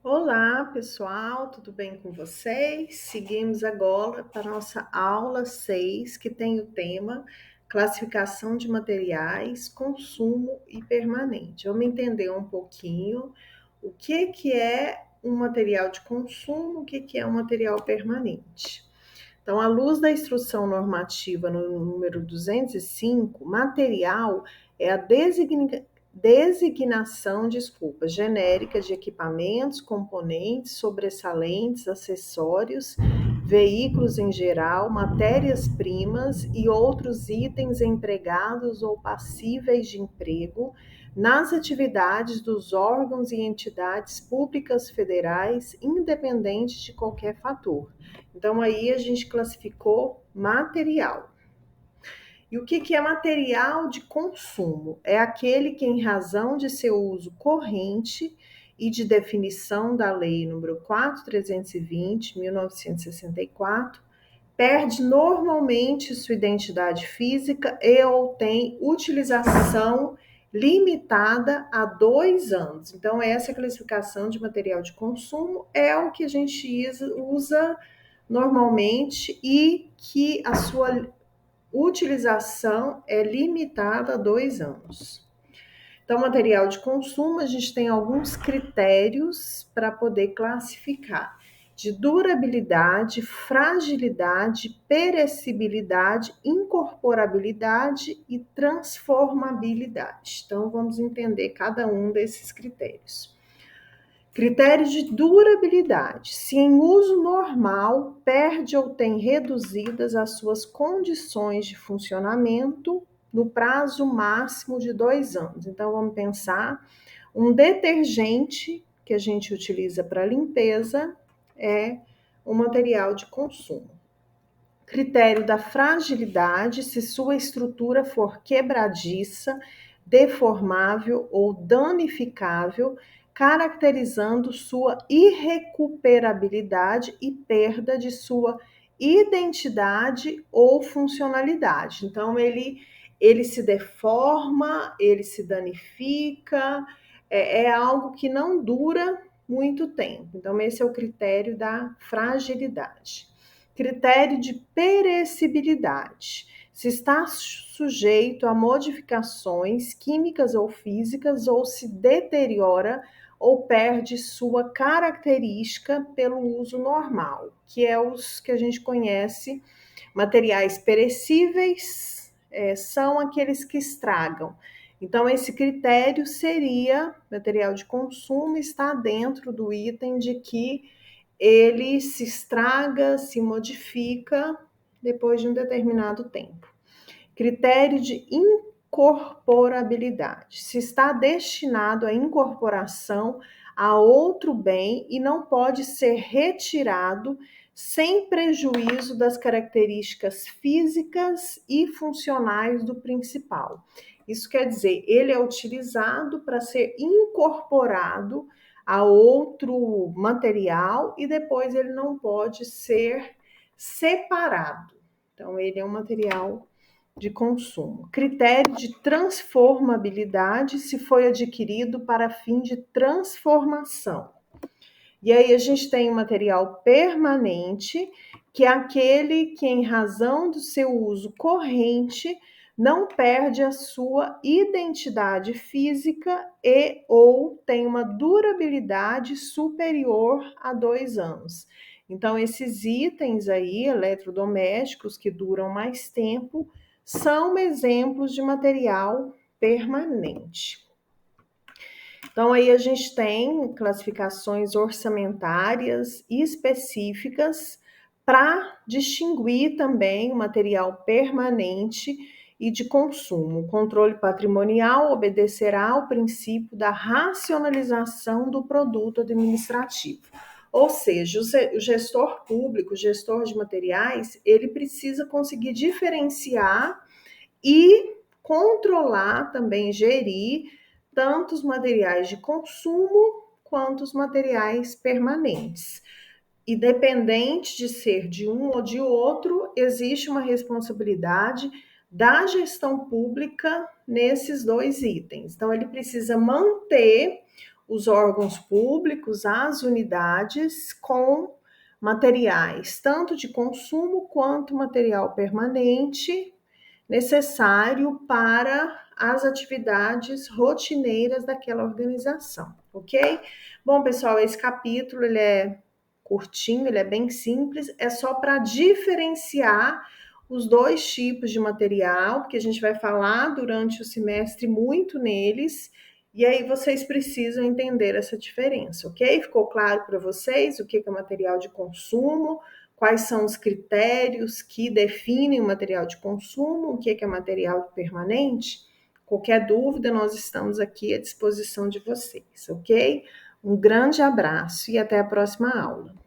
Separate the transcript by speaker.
Speaker 1: Olá, pessoal, tudo bem com vocês? Seguimos agora para a nossa aula 6, que tem o tema classificação de materiais, consumo e permanente. Vamos entender um pouquinho o que é um material de consumo, o que é um material permanente. Então, à luz da instrução normativa no número 205, material é a designação, genérica de equipamentos, componentes, sobressalentes, acessórios, veículos em geral, matérias-primas e outros itens empregados ou passíveis de emprego nas atividades dos órgãos e entidades públicas federais, independente de qualquer fator. Então, aí a gente classificou material. E o que é material de consumo? É aquele que, em razão de seu uso corrente e de definição da Lei nº 4.320, 1964, perde normalmente sua identidade física e ou tem utilização limitada a 2 anos. Então, essa classificação de material de consumo é o que a gente usa normalmente e que a sua utilização é limitada a 2 anos. Então, material de consumo, a gente tem alguns critérios para poder classificar: de durabilidade, fragilidade, perecibilidade, incorporabilidade e transformabilidade. Então, vamos entender cada um desses critérios. Critério de durabilidade. Se em uso normal, perde ou tem reduzidas as suas condições de funcionamento no prazo máximo de 2 anos. Então, vamos pensar, um detergente que a gente utiliza para limpeza é um material de consumo. Critério da fragilidade, se sua estrutura for quebradiça, deformável ou danificável, caracterizando sua irrecuperabilidade e perda de sua identidade ou funcionalidade. Então, ele se deforma, ele se danifica, é algo que não dura muito tempo. Então, esse é o critério da fragilidade. Critério de perecibilidade. Se está sujeito a modificações químicas ou físicas ou se deteriora ou perde sua característica pelo uso normal, que é os que a gente conhece, materiais perecíveis, são aqueles que estragam. Então, esse critério seria, material de consumo está dentro do item de que ele se estraga, se modifica depois de um determinado tempo. Critério de incorporabilidade. Se está destinado à incorporação a outro bem e não pode ser retirado sem prejuízo das características físicas e funcionais do principal. Isso quer dizer, ele é utilizado para ser incorporado a outro material e depois ele não pode ser separado. Então, ele é um material de consumo. Critério de transformabilidade, se foi adquirido para fim de transformação. E aí a gente tem o material permanente, que é aquele que, em razão do seu uso corrente, não perde a sua identidade física e ou tem uma durabilidade superior a 2 anos. Então, esses itens aí, eletrodomésticos, que duram mais tempo, são exemplos de material permanente. Então, aí a gente tem classificações orçamentárias específicas para distinguir também o material permanente e de consumo. O controle patrimonial obedecerá ao princípio da racionalização do produto administrativo. Ou seja, o gestor público, o gestor de materiais, ele precisa conseguir diferenciar e controlar, também gerir, tanto os materiais de consumo quanto os materiais permanentes. Independente de ser de um ou de outro, existe uma responsabilidade da gestão pública nesses 2 itens. Então, ele precisa manter os órgãos públicos, as unidades, com materiais, tanto de consumo quanto material permanente, necessário para as atividades rotineiras daquela organização, ok? Bom, pessoal, esse capítulo ele é curtinho, ele é bem simples, é só para diferenciar os dois tipos de material, porque a gente vai falar durante o semestre muito neles, e aí vocês precisam entender essa diferença, ok? Ficou claro para vocês o que é material de consumo, quais são os critérios que definem o material de consumo, o que é material permanente? Qualquer dúvida, nós estamos aqui à disposição de vocês, ok? Um grande abraço e até a próxima aula.